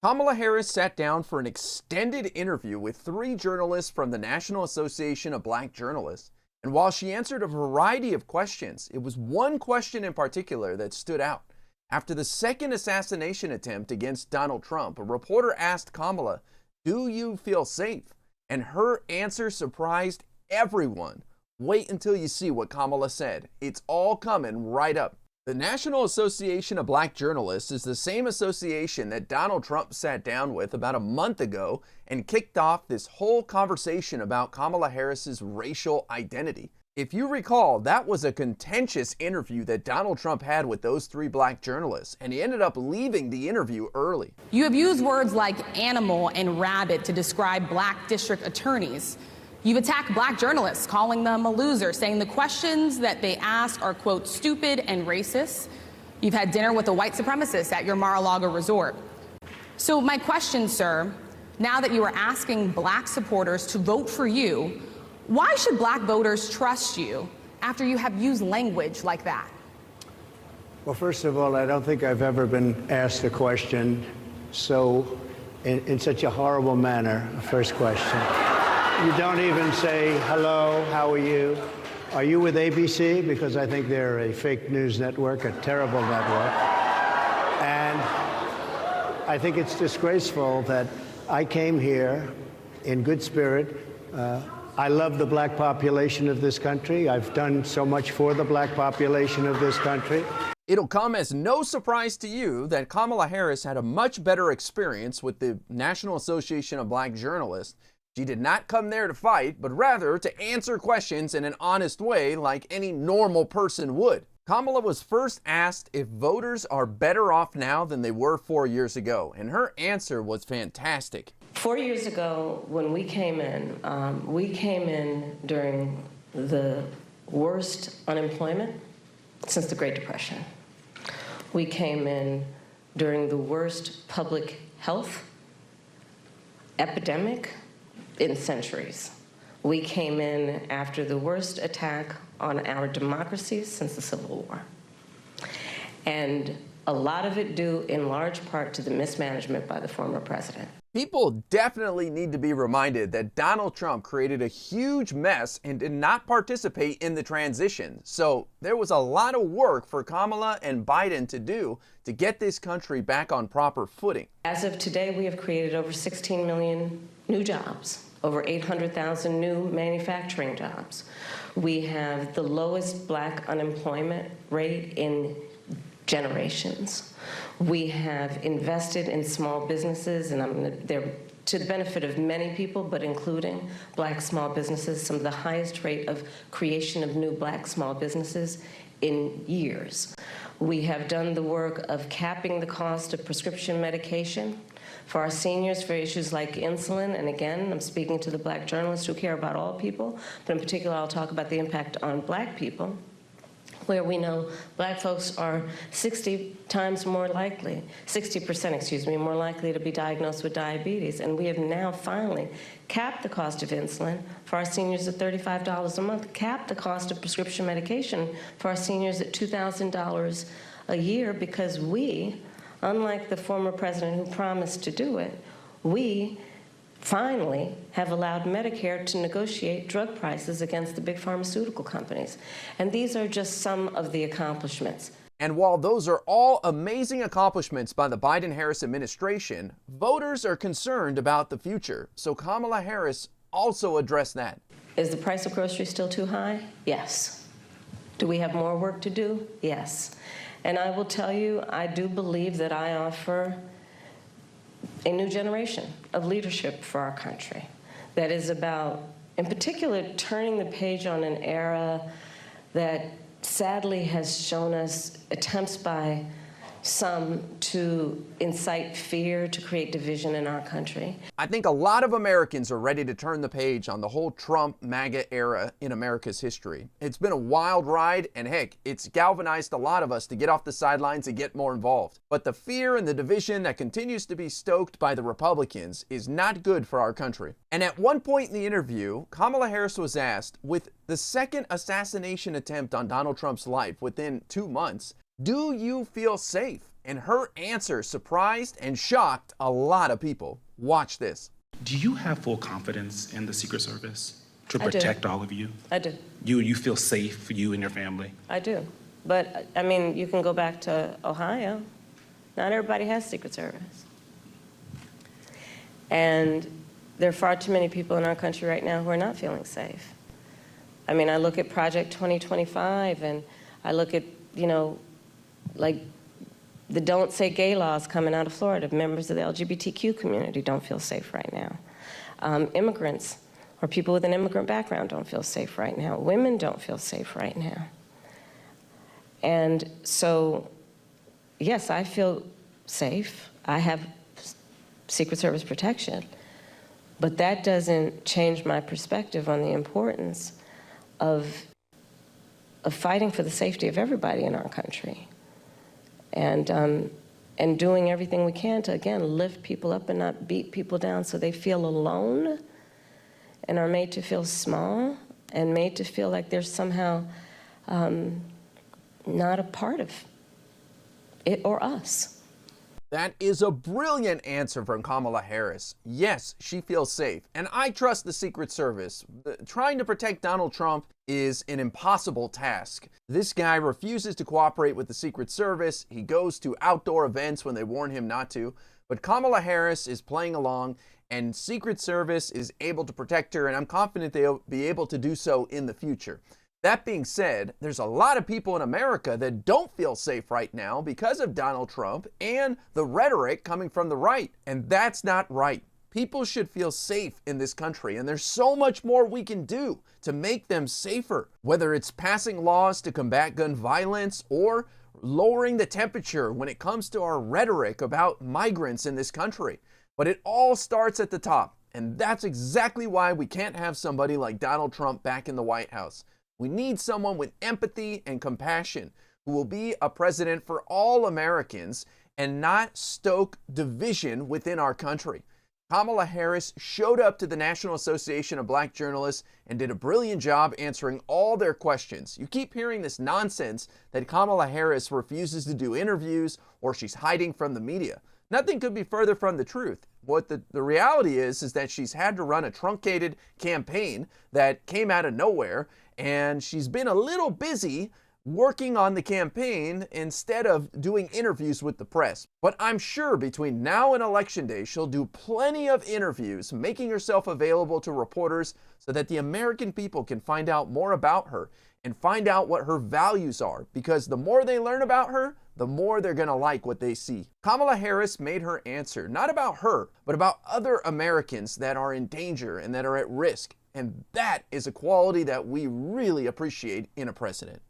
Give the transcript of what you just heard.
Kamala Harris sat down for an extended interview with 3 journalists from the National Association of Black Journalists. And while she answered a variety of questions, it was one question in particular that stood out. After the second assassination attempt against Donald Trump, a reporter asked Kamala, "Do you feel safe?" And her answer surprised everyone. Wait until you see what Kamala said. It's all coming right up. The National Association of Black Journalists is the same association that Donald Trump sat down with about a month ago and kicked off this whole conversation about Kamala Harris's racial identity. If you recall, that was a contentious interview that Donald Trump had with those 3 black journalists, and he ended up leaving the interview early. You have used words like animal and rabid to describe black district attorneys. You've attacked black journalists, calling them a loser, saying the questions that they ask are, quote, stupid and racist. You've had dinner with a white supremacist at your Mar-a-Lago resort. So my question, sir, now that you are asking black supporters to vote for you, why should black voters trust you after you have used language like that? Well, first of all, I don't think I've ever been asked a question in such a horrible manner. First question. You don't even say, hello, how are you? Are you with ABC? Because I think they're a fake news network, a terrible network. And I think it's disgraceful that I came here in good spirit. I love the black population of this country. I've done so much for the black population of this country. It'll come as no surprise to you that Kamala Harris had a much better experience with the National Association of Black Journalists. She did not come there to fight, but rather to answer questions in an honest way like any normal person would. Kamala was first asked if voters are better off now than they were 4 years ago, and her answer was fantastic. 4 years ago, when we came in during the worst unemployment since the Great Depression. We came in during the worst public health epidemic in centuries. We came in after the worst attack on our democracies since the Civil War. And a lot of it due in large part to the mismanagement by the former president. People definitely need to be reminded that Donald Trump created a huge mess and did not participate in the transition. So there was a lot of work for Kamala and Biden to do to get this country back on proper footing. As of today, we have created over 16 million new jobs, over 800,000 new manufacturing jobs. We have the lowest black unemployment rate in generations. We have invested in small businesses, and they're to the benefit of many people, but including black small businesses, some of the highest rate of creation of new black small businesses in years. We have done the work of capping the cost of prescription medication for our seniors for issues like insulin. And again, I'm speaking to the black journalists who care about all people, but in particular, I'll talk about the impact on black people, where we know black folks are 60% more likely to be diagnosed with diabetes. And we have now finally capped the cost of insulin for our seniors at $35 a month, capped the cost of prescription medication for our seniors at $2,000 a year, because we, unlike the former president who promised to do it, we finally have allowed Medicare to negotiate drug prices against the big pharmaceutical companies. And these are just some of the accomplishments. And while those are all amazing accomplishments by the Biden-Harris administration, voters are concerned about the future. So Kamala Harris also addressed that. Is the price of groceries still too high? Yes. Do we have more work to do? Yes. And I will tell you, I do believe that I offer a new generation of leadership for our country that is about, in particular, turning the page on an era that sadly has shown us attempts by some to incite fear, to create division in our country. I think a lot of Americans are ready to turn the page on the whole Trump MAGA era in America's history. It's been a wild ride, and heck, it's galvanized a lot of us to get off the sidelines and get more involved. But the fear and the division that continues to be stoked by the Republicans is not good for our country. And at one point in the interview, Kamala Harris was asked, with the second assassination attempt on Donald Trump's life within 2 months, do you feel safe? and her answer surprised and shocked a lot of people. Watch this. Do you have full confidence in the Secret Service to I do. protect all of you? I do. You feel safe, you and your family? I do. But, I mean, you can go back to Ohio. Not everybody has Secret Service. And there are far too many people in our country right now who are not feeling safe. I mean, I look at Project 2025, and I look at, like the Don't Say Gay laws coming out of Florida. Members of the LGBTQ community don't feel safe right now. Immigrants or people with an immigrant background don't feel safe right now. Women don't feel safe right now. And so, yes, I feel safe. I have Secret Service protection. But that doesn't change my perspective on the importance of fighting for the safety of everybody in our country. And doing everything we can to, again, lift people up and not beat people down so they feel alone and are made to feel small and made to feel like they're somehow not a part of it or us. That is a brilliant answer from Kamala Harris. Yes, she feels safe, and I trust the Secret Service. Trying to protect Donald Trump is an impossible task. This guy refuses to cooperate with the Secret Service. He goes to outdoor events when they warn him not to. But Kamala Harris is playing along, and Secret Service is able to protect her, and I'm confident they'll be able to do so in the future. That being said, there's a lot of people in America that don't feel safe right now because of Donald Trump and the rhetoric coming from the right. And that's not right. People should feel safe in this country, and there's so much more we can do to make them safer, whether it's passing laws to combat gun violence or lowering the temperature when it comes to our rhetoric about migrants in this country. But it all starts at the top, and that's exactly why we can't have somebody like Donald Trump back in the White House. We need someone with empathy and compassion who will be a president for all Americans and not stoke division within our country. Kamala Harris showed up to the National Association of Black Journalists and did a brilliant job answering all their questions. You keep hearing this nonsense that Kamala Harris refuses to do interviews or she's hiding from the media. Nothing could be further from the truth. What the reality is that she's had to run a truncated campaign that came out of nowhere, and she's been a little busy working on the campaign instead of doing interviews with the press. But I'm sure between now and Election Day, she'll do plenty of interviews, making herself available to reporters so that the American people can find out more about her and find out what her values are, because the more they learn about her, the more they're going to like what they see. Kamala Harris made her answer not about her, but about other Americans that are in danger and that are at risk. And that is a quality that we really appreciate in a president.